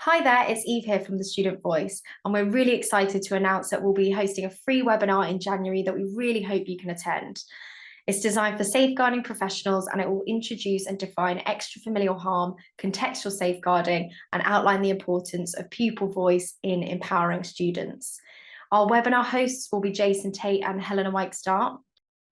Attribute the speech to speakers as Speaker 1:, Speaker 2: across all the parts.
Speaker 1: Hi there, it's Eve here from the Student Voice, and we're really excited to announce that we'll be hosting a free webinar in January that we really hope you can attend. It's designed for safeguarding professionals, and it will introduce and define extra-familial harm, contextual safeguarding, and outline the importance of pupil voice in empowering students. Our webinar hosts will be Jason Tait and Helena Wykes-Dart.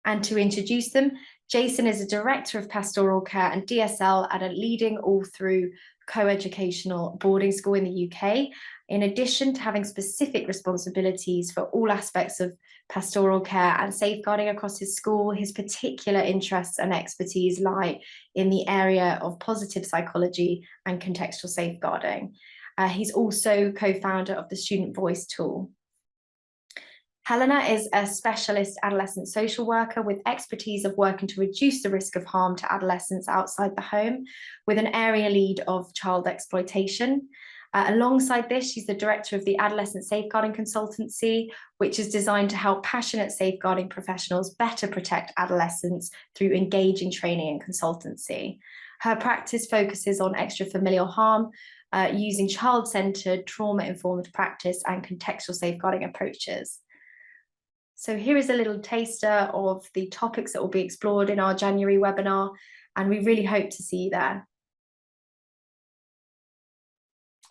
Speaker 1: And to introduce them, Jason is a director of Pastoral Care and DSL at a leading all-through co-educational boarding school in the UK. In addition to having specific responsibilities for all aspects of pastoral care and safeguarding across his school, his particular interests and expertise lie in the area of positive psychology and contextual safeguarding. He's also co-founder of the Student Voice tool. Helena is a specialist adolescent social worker with expertise of working to reduce the risk of harm to adolescents outside the home, with an area lead of child exploitation. Alongside this, she's the director of the Adolescent Safeguarding Consultancy, which is designed to help passionate safeguarding professionals better protect adolescents through engaging training and consultancy. Her practice focuses on extra-familial harm, using child-centered, trauma-informed practice and contextual safeguarding approaches. So here is a little taster of the topics that will be explored in our January webinar, and we really hope to see you there.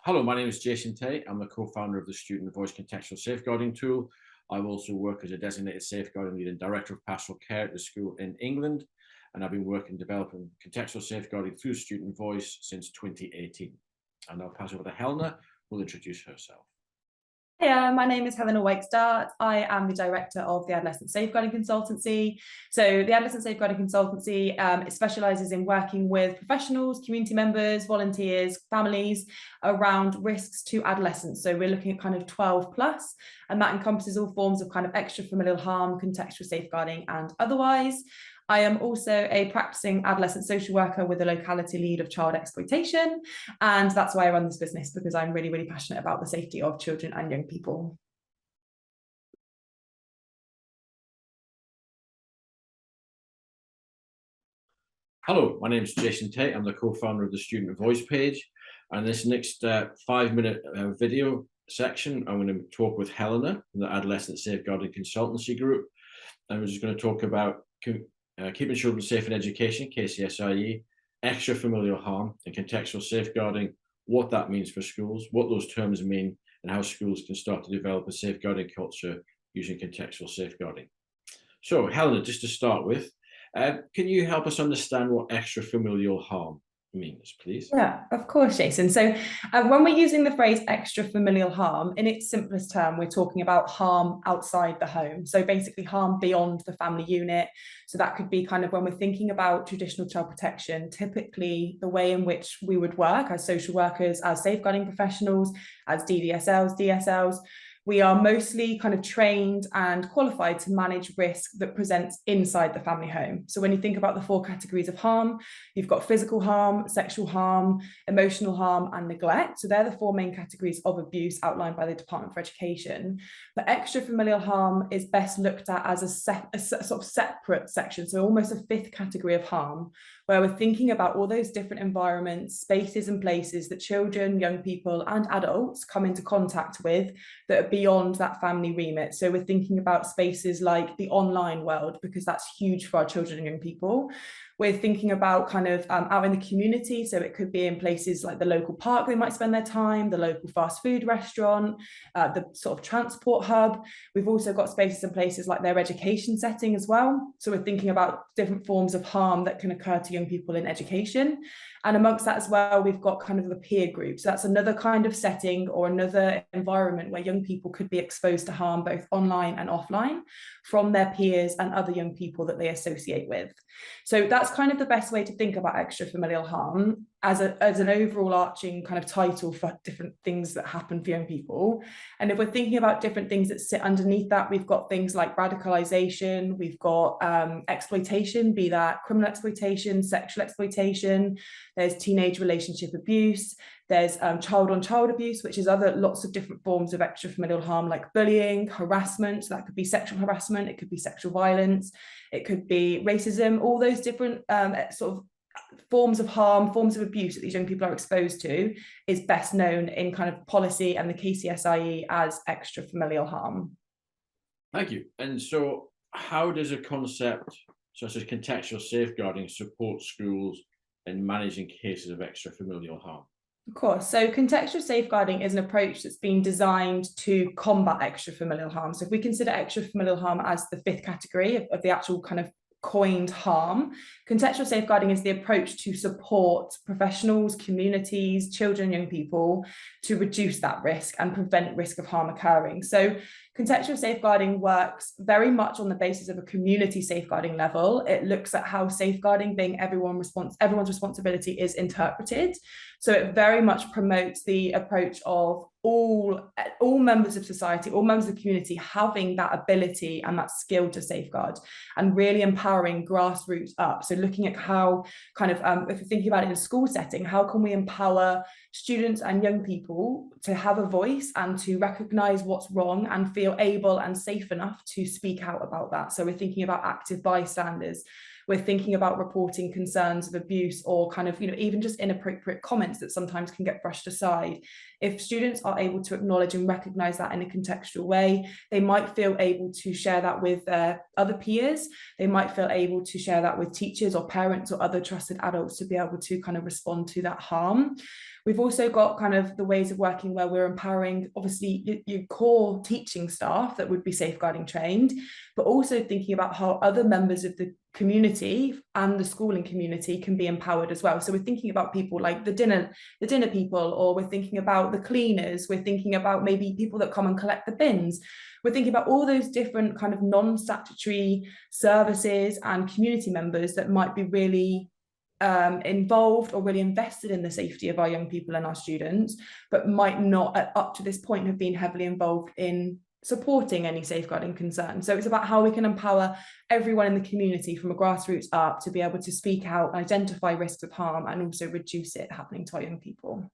Speaker 2: Hello, my name is Jason Tait. I'm the co-founder of the Student Voice Contextual Safeguarding tool. I also work as a designated safeguarding lead and director of pastoral care at the school in England, and I've been working developing contextual safeguarding through Student Voice since 2018. And I'll pass over to Helena, who will introduce herself.
Speaker 3: Hey, my name is Helena Wykes-Dart. I am the director of the Adolescent Safeguarding Consultancy. So the Adolescent Safeguarding Consultancy it specialises in working with professionals, community members, volunteers, families around risks to adolescents. So we're looking at kind of 12 plus, and that encompasses all forms of kind of extra-familial harm, contextual safeguarding and otherwise. I am also a practicing adolescent social worker with a locality lead of child exploitation. And that's why I run this business, because I'm really, really passionate about the safety of children and young people.
Speaker 2: Hello, my name is Jason Tait. I'm the co-founder of the Student Voice page. And this next 5-minute video section, I'm going to talk with Helena from the Adolescent Safeguarding Consultancy Group. And we're just going to talk about keeping children safe in education, KCSIE, extra-familial harm and contextual safeguarding, what that means for schools, what those terms mean, and how schools can start to develop a safeguarding culture using contextual safeguarding. So, Helena, just to start with, can you help us understand what extra-familial harm means, please?
Speaker 3: Yeah, of course, Jason. So when we're using the phrase extra-familial harm, in its simplest term, we're talking about harm outside the home. So basically harm beyond the family unit. So that could be kind of when we're thinking about traditional child protection, typically the way in which we would work as social workers, as safeguarding professionals, as DDSLs, DSLs, we are mostly kind of trained and qualified to manage risk that presents inside the family home. So when you think about the 4 categories of harm, you've got physical harm, sexual harm, emotional harm, and neglect. So they're the 4 main categories of abuse outlined by the Department for Education. But extra-familial harm is best looked at as a sort of separate section, so almost a 5th category of harm, where we're thinking about all those different environments, spaces and places that children, young people and adults come into contact with that are beyond that family remit. So we're thinking about spaces like the online world, because that's huge for our children and young people. We're thinking about kind of out in the community. So it could be in places like the local park they might spend their time, the local fast food restaurant, the sort of transport hub. We've also got spaces and places like their education setting as well. So we're thinking about different forms of harm that can occur to young people in education. And amongst that as well, we've got kind of the peer group. So that's another kind of setting or another environment where young people could be exposed to harm both online and offline from their peers and other young people that they associate with. So that's kind of the best way to think about extra-familial harm as an overall arching kind of title for different things that happen for young people. And if we're thinking about different things that sit underneath that, we've got things like radicalization, we've got exploitation, be that criminal exploitation, sexual exploitation, there's teenage relationship abuse, there's child-on-child abuse, which is lots of different forms of extra-familial harm like bullying, harassment, so that could be sexual harassment, it could be sexual violence, it could be racism, all those different sort of forms of harm, forms of abuse that these young people are exposed to is best known in kind of policy and the KCSIE as extra-familial harm.
Speaker 2: Thank you. And so how does a concept such as contextual safeguarding support schools in managing cases of extra-familial harm?
Speaker 3: Of course. So contextual safeguarding is an approach that's been designed to combat extra-familial harm. So if we consider extra-familial harm as the fifth category of the actual kind of coined harm, contextual safeguarding is the approach to support professionals, communities, children, young people to reduce that risk and prevent risk of harm occurring. So contextual safeguarding works very much on the basis of a community safeguarding level. It looks at how safeguarding being everyone's responsibility is interpreted. So it very much promotes the approach of all members of society, all members of the community having that ability and that skill to safeguard, and really empowering grassroots up. So looking at how kind of, if you're thinking about it in a school setting, how can we empower students and young people to have a voice and to recognize what's wrong and feel able and safe enough to speak out about that. So we're thinking about active bystanders. We're thinking about reporting concerns of abuse or kind of, even just inappropriate comments that sometimes can get brushed aside. If students are able to acknowledge and recognize that in a contextual way, they might feel able to share that with their other peers. They might feel able to share that with teachers or parents or other trusted adults to be able to kind of respond to that harm. We've also got kind of the ways of working where we're empowering, obviously, your core teaching staff that would be safeguarding trained, but also thinking about how other members of the community and the schooling community can be empowered as well. So we're thinking about people like the dinner people, or we're thinking about the cleaners, we're thinking about maybe people that come and collect the bins. We're thinking about all those different kind of non-statutory services and community members that might be really involved or really invested in the safety of our young people and our students, but might not up to this point have been heavily involved in supporting any safeguarding concern. So it's about how we can empower everyone in the community from a grassroots up to be able to speak out, identify risks of harm, and also reduce it happening to our young people.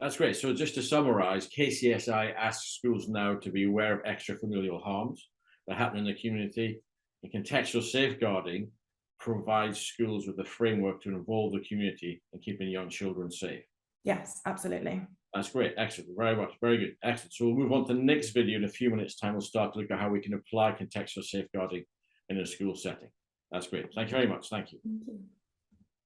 Speaker 2: That's great. So just to summarize, KCSI asks schools now to be aware of extra-familial harms that happen in the community, and contextual safeguarding provides schools with the framework to involve the community in keeping young children safe.
Speaker 3: Yes, absolutely.
Speaker 2: That's great. Excellent. Very much. Very good. Excellent. So we'll move on to the next video in a few minutes' time. We'll start to look at how we can apply contextual safeguarding in a school setting. That's great. Thank you very much. Thank you.
Speaker 3: Thank you.